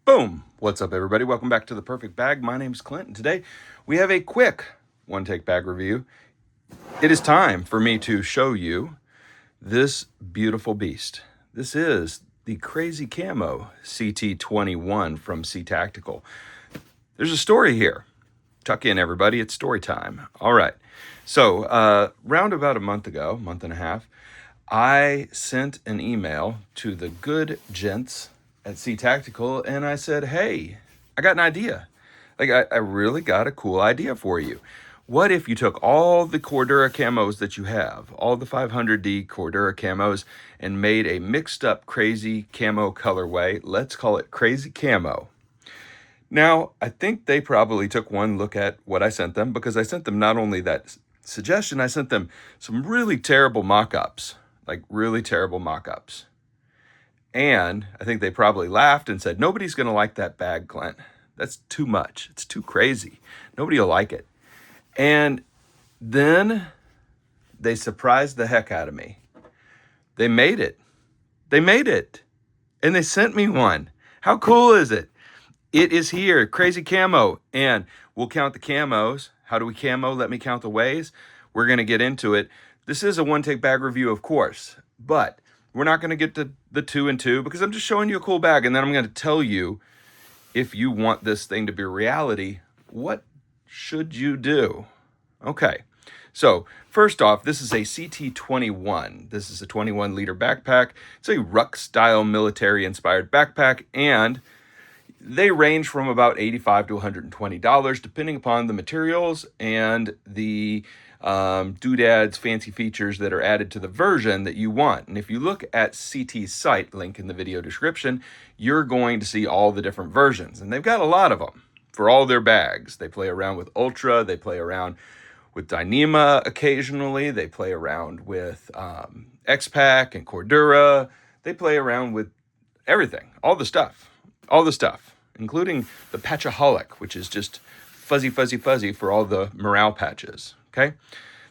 Boom! What's up, everybody? Welcome back to The Perfect Bag. My name is Klint, and today we have a quick one-take bag review. It is time for me to show you this beautiful beast. This is the Crazy Camo CT21 from CTactical. There's a story here. Tuck in, everybody. It's story time. All right. So, round about a month ago, month and a half, I sent an email to the good gents at CTactical, and I said, hey, I got an idea. I really got a cool idea for you. What if you took all the Cordura camos that you have, all the 500D Cordura camos, and made a mixed up crazy camo colorway? Let's call it Crazy Camo. Now, I think they probably took one look at what I sent them, because I sent them not only that suggestion, I sent them some really terrible mock-ups, really terrible mock-ups. And I think they probably laughed and said, nobody's going to like that bag, Klint. That's too much. It's too crazy. Nobody will like it. And then they surprised the heck out of me. They made it. They made it. And they sent me one. How cool is it? It is here, Crazy Camo. And we'll count the camos. How do we camo? Let me count the ways. We're going to get into it. This is a one-take bag review, of course. But we're not going to get to the 2 and 2 because I'm just showing you a cool bag. And then I'm going to tell you, if you want this thing to be a reality, what should you do? Okay, so first off, this is a CT21. This is a 21-liter backpack. It's a ruck-style military-inspired backpack, and they range from about $85 to $120, depending upon the materials and the doodads, fancy features that are added to the version that you want. And if you look at CT's site, link in the video description, you're going to see all the different versions. And they've got a lot of them for all their bags. They play around with Ultra. They play around with Dyneema occasionally. They play around with X-Pack and Cordura. They play around with everything, all the stuff, including the Patchaholic, which is just fuzzy for all the morale patches. Okay,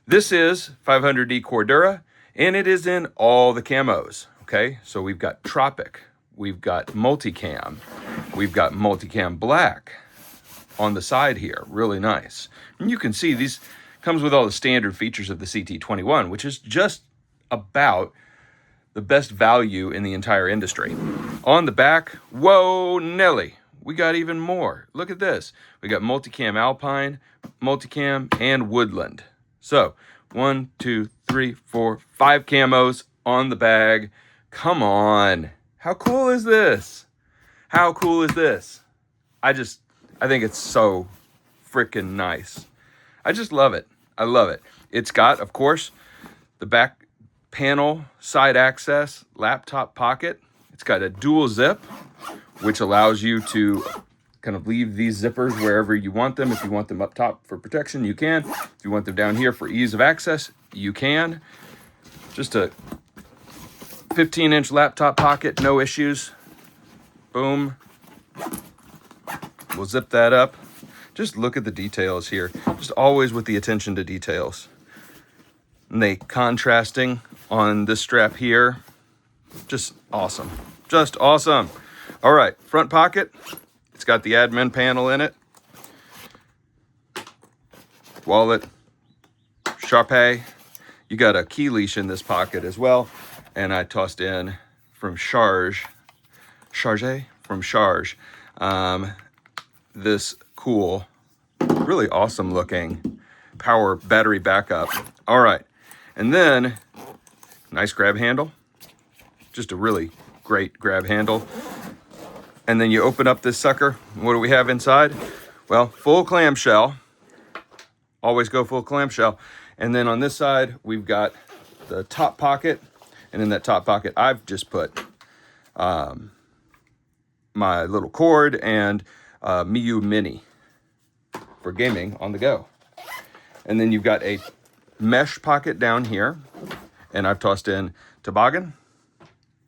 this is 500D Cordura, and it is in all the camos. Okay, so we've got Tropic, we've got Multicam, we've got Multicam Black on the side here, really nice. And you can see these comes with all the standard features of the CT21, which is just about the best value in the entire industry. On the back, whoa, Nelly, we got even more. Look at this. We got Multicam Alpine, Multicam, and Woodland. So 1, 2, 3, 4, 5 camos on the bag. Come on. How cool is this? How cool is this? I think it's so freaking nice. I just love it. I love it. It's got, of course, the back panel, side access, laptop pocket. It's got a dual zip, which allows you to kind of leave these zippers wherever you want them. If you want them up top for protection, you can. If you want them down here for ease of access, you can. Just a 15-inch laptop pocket, no issues. Boom. We'll zip that up. Just look at the details here. Just always with the attention to details. And they contrasting on this strap here. Just awesome. Just awesome. All right, front pocket. It's got the admin panel in it. Wallet. Sharpay. You got a key leash in this pocket as well. And I tossed in from Charge, this cool, really awesome looking power battery backup. All right. And then, nice grab handle. Just a really great grab handle. And then you open up this sucker. What do we have inside? Well, full clamshell. Always go full clamshell. And then on this side, we've got the top pocket. And in that top pocket, I've just put my little cord and Miu Mini for gaming on the go. And then you've got a mesh pocket down here. And I've tossed in Toboggan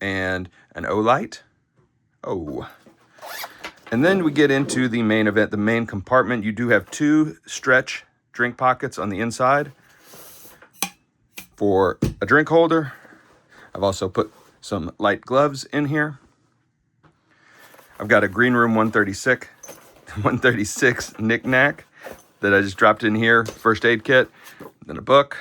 and an O-Light. Oh. And then we get into the main event, the main compartment. You do have 2 stretch drink pockets on the inside for a drink holder. I've also put some light gloves in here. I've got a Green Room 136 knick-knack that I just dropped in here, first aid kit, then a book.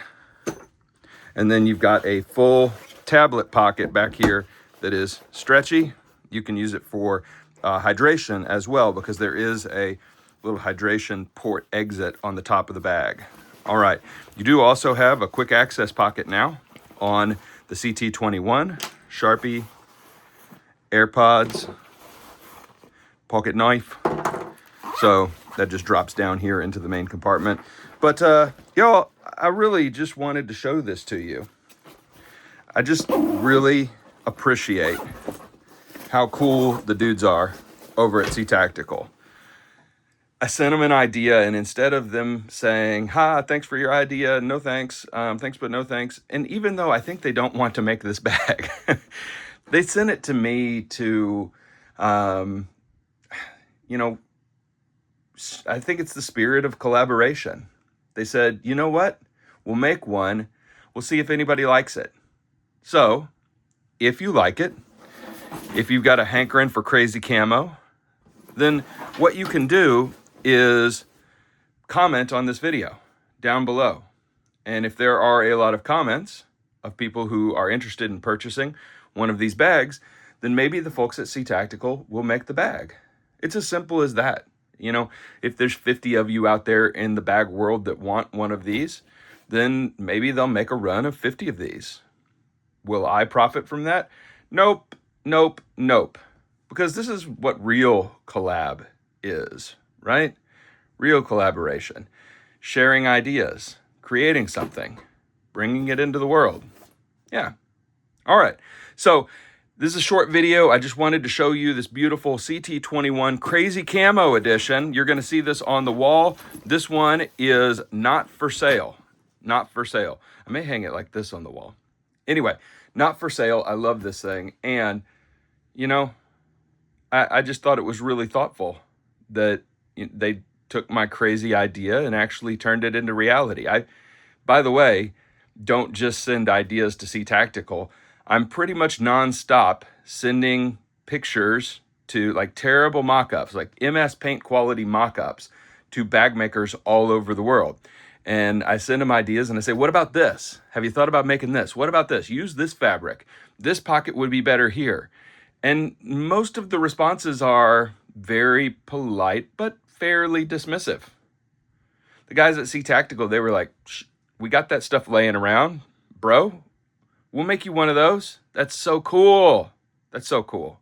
And then you've got a full tablet pocket back here that is stretchy. You can use it for hydration as well, because there is a little hydration port exit on the top of the bag. All right, you do also have a quick access pocket now on the CT21, Sharpie, AirPods, pocket knife. So that just drops down here into the main compartment. But y'all, I really just wanted to show this to you. I just really appreciate how cool the dudes are over at CTactical. I sent them an idea, and instead of them saying, thanks for your idea, no thanks, thanks but no thanks, and even though I think they don't want to make this bag, they sent it to me to, you know, I think it's the spirit of collaboration. They said, you know what? We'll make one. We'll see if anybody likes it. So, if you like it, if you've got a hankering for Crazy Camo, then what you can do is comment on this video down below. And if there are a lot of comments of people who are interested in purchasing one of these bags, then maybe the folks at CTactical will make the bag. It's as simple as that. You know, if there's 50 of you out there in the bag world that want one of these, then maybe they'll make a run of 50 of these. Will I profit from that? Nope, nope, nope. Because this is what real collab is, right? Real collaboration. Sharing ideas, creating something, bringing it into the world. Yeah. All right. So this is a short video. I just wanted to show you this beautiful CT21 Crazy Camo edition. You're going to see this on the wall. This one is not for sale. Not for sale. I may hang it like this on the wall. Anyway, not for sale. I love this thing. And, you know, I just thought it was really thoughtful that they took my crazy idea and actually turned it into reality. By the way, don't just send ideas to CTactical. I'm pretty much nonstop sending pictures to like terrible mock-ups, like MS Paint quality mock-ups to bag makers all over the world. And I send them ideas and I say, what about this? Have you thought about making this? What about this? Use this fabric. This pocket would be better here. And most of the responses are very polite, but fairly dismissive. The guys at CTactical, they were like, we got that stuff laying around, bro. We'll make you one of those. That's so cool. That's so cool.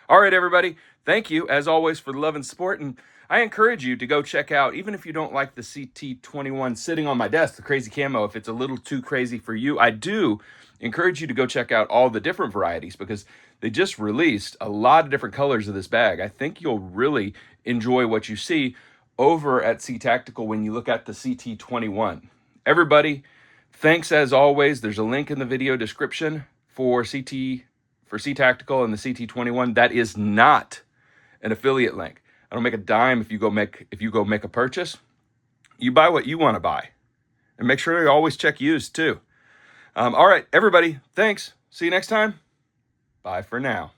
All right, everybody. Thank you, as always, for the love and support. And I encourage you to go check out, even if you don't like the CT21 sitting on my desk, the Crazy Camo, if it's a little too crazy for you, I do encourage you to go check out all the different varieties, because they just released a lot of different colors of this bag. I think you'll really enjoy what you see over at CTactical when you look at the CT21. Everybody, thanks as always. There's a link in the video description for CTactical and the CT21. That is not an affiliate link. I don't make a dime if you go make a purchase. You buy what you want to buy, and make sure you always check used too. All right, everybody. Thanks. See you next time. Bye for now.